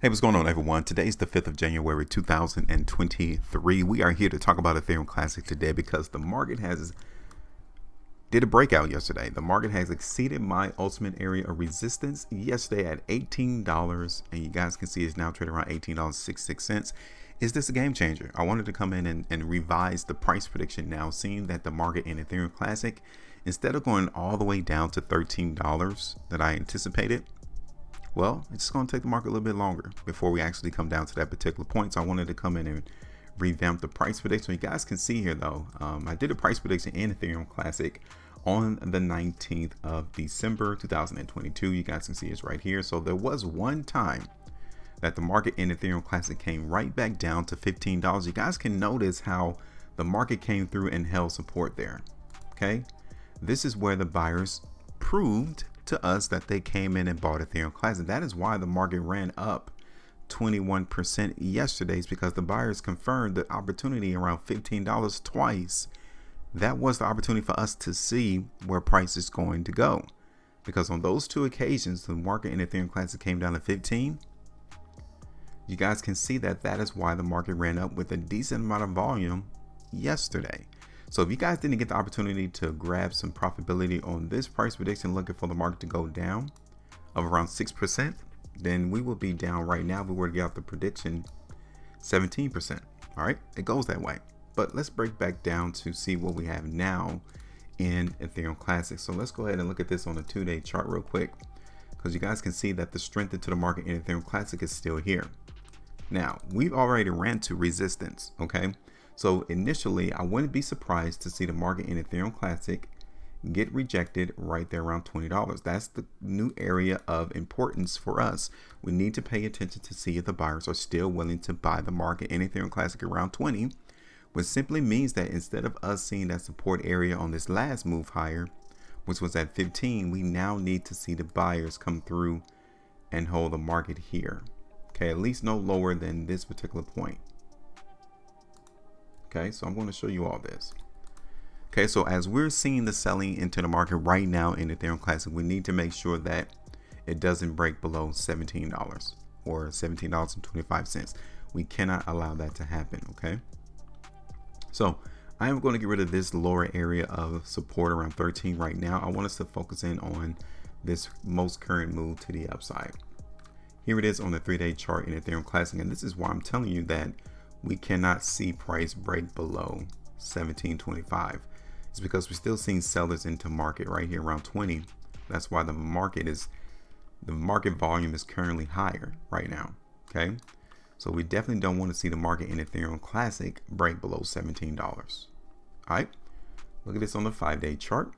Hey, what's going on, everyone? Today's the 5th of January, 2023. We are here to talk about Ethereum Classic today because the market did a breakout yesterday. The market has exceeded my ultimate area of resistance yesterday at $18, and you guys can see it's now trading around $18.66. Is this a game changer? I wanted to come in and revise the price prediction now, seeing that the market in Ethereum Classic, instead of going all the way down to $13 that I anticipated, well, it's going to take the market a little bit longer before we actually come down to that particular point. So I wanted to come in and revamp the price prediction. You guys can see here, though, I did a price prediction in Ethereum Classic on the 19th of December 2022. You guys can see it's right here. So there was one time that the market in Ethereum Classic came right back down to $15. You guys can notice how the market came through and held support there. Okay, this is where the buyers proved to us that they came in and bought Ethereum Classic. That is why the market ran up 21% yesterday, is because the buyers confirmed the opportunity around $15 twice. That was the opportunity for us to see where price is going to go, because on those two occasions the market in Ethereum Classic came down to 15. You guys can see that that is why the market ran up with a decent amount of volume yesterday. So if you guys didn't get the opportunity to grab some profitability on this price prediction, looking for the market to go down of around 6%, then we will be down right now. If we were to get out the prediction 17%. All right, it goes that way. But let's break back down to see what we have now in Ethereum Classic. So let's go ahead and look at this on a 2-day chart real quick, because you guys can see that the strength into the market in Ethereum Classic is still here. Now, we've already ran to resistance, okay? So initially, I wouldn't be surprised to see the market in Ethereum Classic get rejected right there around $20. That's the new area of importance for us. We need to pay attention to see if the buyers are still willing to buy the market in Ethereum Classic around 20, which simply means that instead of us seeing that support area on this last move higher, which was at 15, we now need to see the buyers come through and hold the market here. Okay, at least no lower than this particular point. Okay, so I'm going to show you all this. Okay, so as we're seeing the selling into the market right now in Ethereum Classic, we need to make sure that it doesn't break below $17 or $17.25. We cannot allow that to happen. Okay, so I am going to get rid of this lower area of support around 13 right now. I want us to focus in on this most current move to the upside. Here it is on the 3-day chart in Ethereum Classic, and this is why I'm telling you that we cannot see price break below $17.25. It's because we're still seeing sellers into market right here around 20. That's why the market volume is currently higher right now. Okay, so we definitely don't want to see the market in Ethereum Classic break below $17. All right, look at this on the 5-day chart.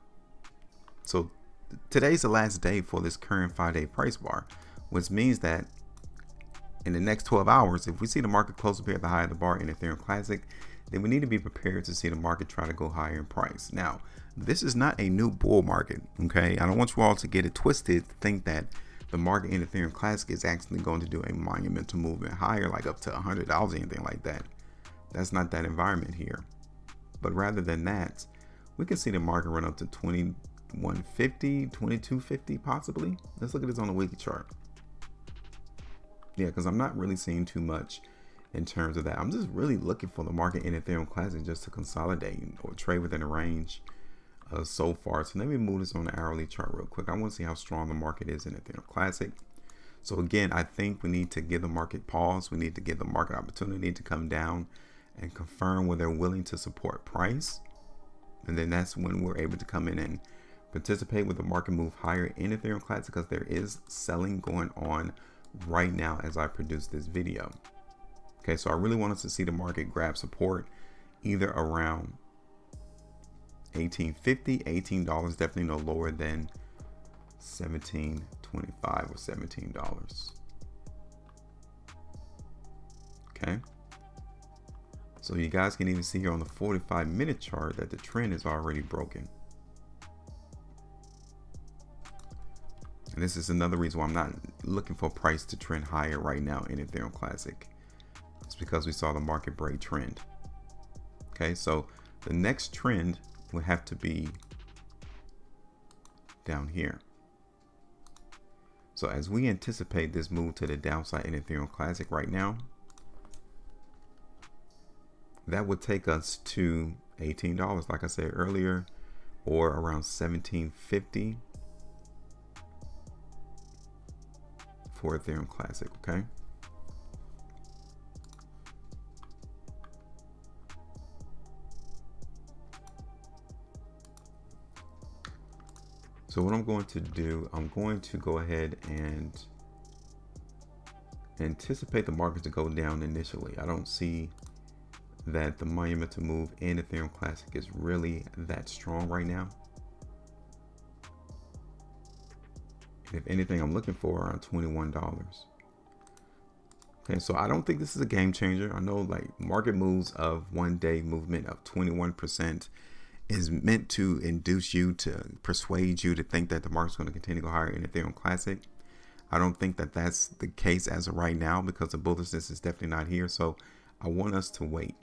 So today's the last day for this current 5-day price bar, which means that in the next 12 hours, if we see the market close up here at the high of the bar in Ethereum Classic, then we need to be prepared to see the market try to go higher in price. Now, this is not a new bull market, okay? I don't want you all to get it twisted to think that the market in Ethereum Classic is actually going to do a monumental movement higher, like up to $100 or anything like that. That's not that environment here. But rather than that, we can see the market run up to 2150, 2250 possibly. Let's look at this on the weekly chart. Yeah, because I'm not really seeing too much in terms of that. I'm just really looking for the market in Ethereum Classic just to consolidate or trade within a range so far. So let me move this on the hourly chart real quick. I want to see how strong the market is in Ethereum Classic. So again, I think we need to give the market pause. We need to give the market opportunity to come down and confirm where they're willing to support price. And then that's when we're able to come in and participate with the market move higher in Ethereum Classic, because there is selling going on right now as I produce this video. Okay, so I really want us to see the market grab support either around $18.50, $18, definitely no lower than $17.25 or $17. Okay, so you guys can even see here on the 45-minute chart that the trend is already broken. And this is another reason why I'm not looking for price to trend higher right now in Ethereum Classic. It's because we saw the market break trend. Okay, so the next trend would have to be down here. So as we anticipate this move to the downside in Ethereum Classic right now, that would take us to $18, like I said earlier, or around $17.50 for Ethereum Classic, okay? So what I'm going to do, I'm going to go ahead and anticipate the market to go down initially. I don't see that the monumental move in Ethereum Classic is really that strong right now. And if anything, I'm looking for around $21. Okay, so I don't think this is a game changer. I know like market moves of 1 day movement of 21% is meant to induce you, to persuade you to think that the market's going to continue to go higher in Ethereum Classic. I don't think that that's the case as of right now, because the bullishness is definitely not here. So I want us to wait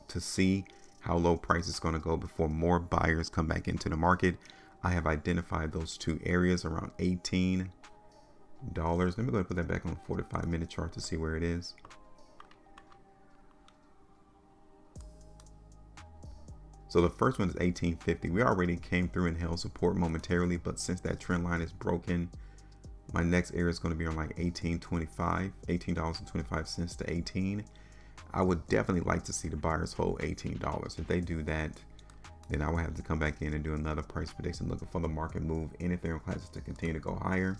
to see how low price is going to go before more buyers come back into the market. I have identified those two areas around $18. Let me go and put that back on the 45-minute chart to see where it is. So the first one is $18.50. We already came through and held support momentarily, but since that trend line is broken, my next area is going to be on like $18.25 to $18. I would definitely like to see the buyers hold $18. If they do that, then I would have to come back in and do another price prediction looking for the market move in Ethereum Classic to continue to go higher.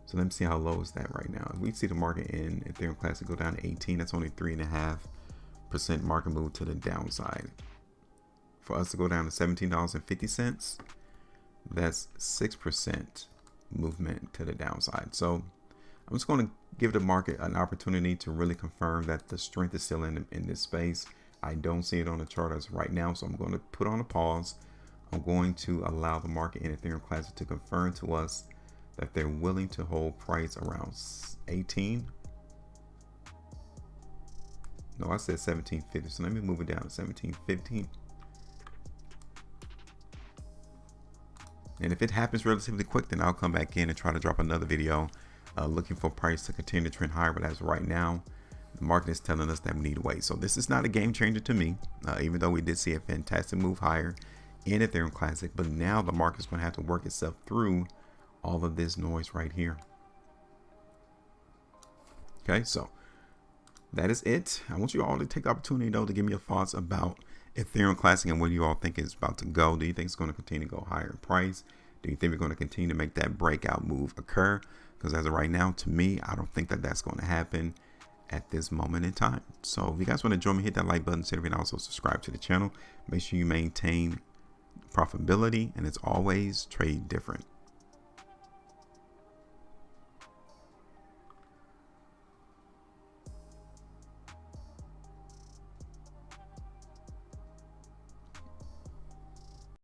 So let me see how low is that right now. If we see the market in Ethereum Classic go down to 18, that's only 3.5% market move to the downside. For us to go down to $17.50, that's 6% movement to the downside. So I'm just going to give the market an opportunity to really confirm that the strength is still in this space. I don't see it on the chart as right now, so I'm going to put on a pause. I'm going to allow the market in Ethereum Classic to confirm to us that they're willing to hold price around 18. No, I said 17.50, so let me move it down to 17.50. And if it happens relatively quick, then I'll come back in and try to drop another video looking for price to continue to trend higher. But as of right now, the market is telling us that we need to wait. So this is not a game changer to me, even though we did see a fantastic move higher in Ethereum Classic. But now the market's going to have to work itself through all of this noise right here. Okay, so that is it. I want you all to take the opportunity though to give me your thoughts about Ethereum Classic and where you all think it's about to go. Do you think it's going to continue to go higher in price? Do you think we're going to continue to make that breakout move occur? Because as of right now, to me, I don't think that that's going to happen at this moment in time. So if you guys want to join me, hit that like button, and also subscribe to the channel. Make sure you maintain profitability, and as always, trade different.